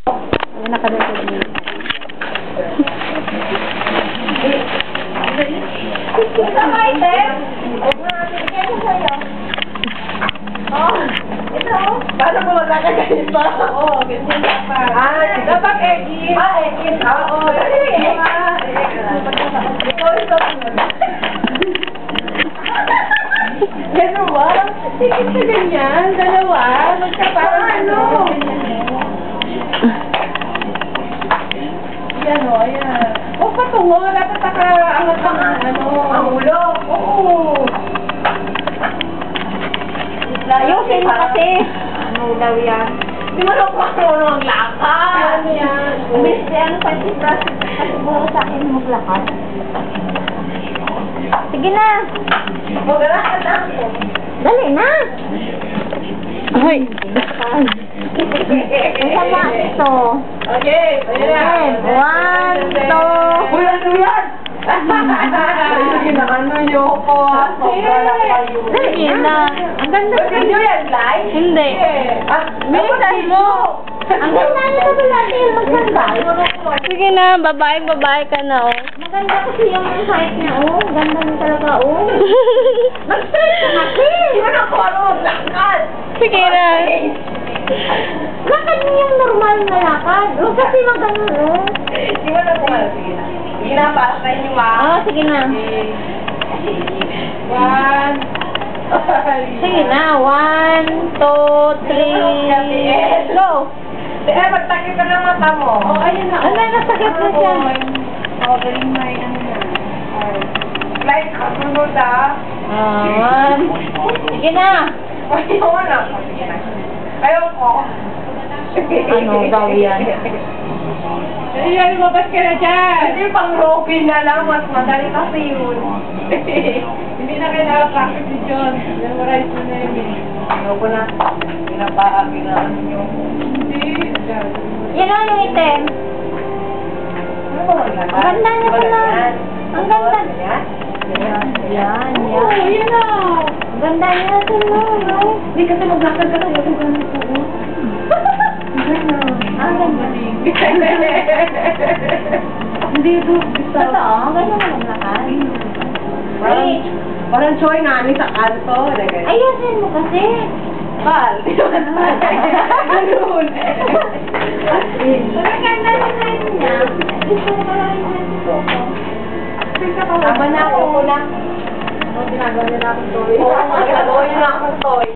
Ayan, naka-record mo. Ito ba, item? Oh, ito. Paano mo magkakaganyan pa? Oo, ganyan pa. Dapat egin. Egin. Oo, egin. Ito. Dalawa? Tingin sa ganyan. Dalawa? Magkaparang ano? Yan o, yan. O, patungo. Dapat nakaangat ka ng ano. Ang ulo. Oo. Ayusin mo kasi. Ano daw yan? Di mo lang marunong lakad. Ano yan? Beste, ano kasi siguro sa akin maglakad. Sige na. Magalakad na. Dali na. Hoy. Ang sama ito. Okay. Ayan. One, two. Uy, ano yan? Ayun, ano yung ko. Dali na. Ang ganda Ba't ganyo yan, Lai? Hindi. Bilisan mo! Ang ganda nito ba natin magsandal? Sige na, babae ka na, oh. Maganda kasi yung height niya, oh. Ganda niya talaga, oh. Mag-start ka kasi! Di ba na ako lakad? Sige na. Lakad niya yung normal na lakad. Huwag kasi magano, oh. Di ba na ako sige na. Sige na, para sa inyo, Oh, sige na. One. Sige na. 1, 2, 3. Go. Magtakip ka ng mata mo. Oh, ayun na. Ano, nasakit na siya. Oh, galing na yan. Like, kasunod ah. Sige na. Ayaw na. Sige na. Ayaw ko. Ano daw yan? Ayan, lumabas ka na dyan. Hindi pang Robin na lang. Mas madali kasi yun. Hindi na kailangan practice ni John. Memorize mo na yun. Ayaw ko na. Pinapaakinaan nyo. Hindi. Yan lang yung item. Ano ba maglalakad? Ang ganda niya pala. Yan. Ang ganda. Yan. Yan, yan, Oh, yan. yan na. Ang ganda niya natin, no? Hindi kasi maglakad ka tayo. Ang ganito. Ang ganda. Hindi ito. Totoo, ang ganda mo ng lakad. Parang choy namin sa kanto. Ayusin mo kasi. Bal. Ganun. Ang ganda ng height niya. Gusto ko pala yung height ko. Tama na ako. Ginagawa niya na akong toy. Oo, ginagawa niyo na akong toy.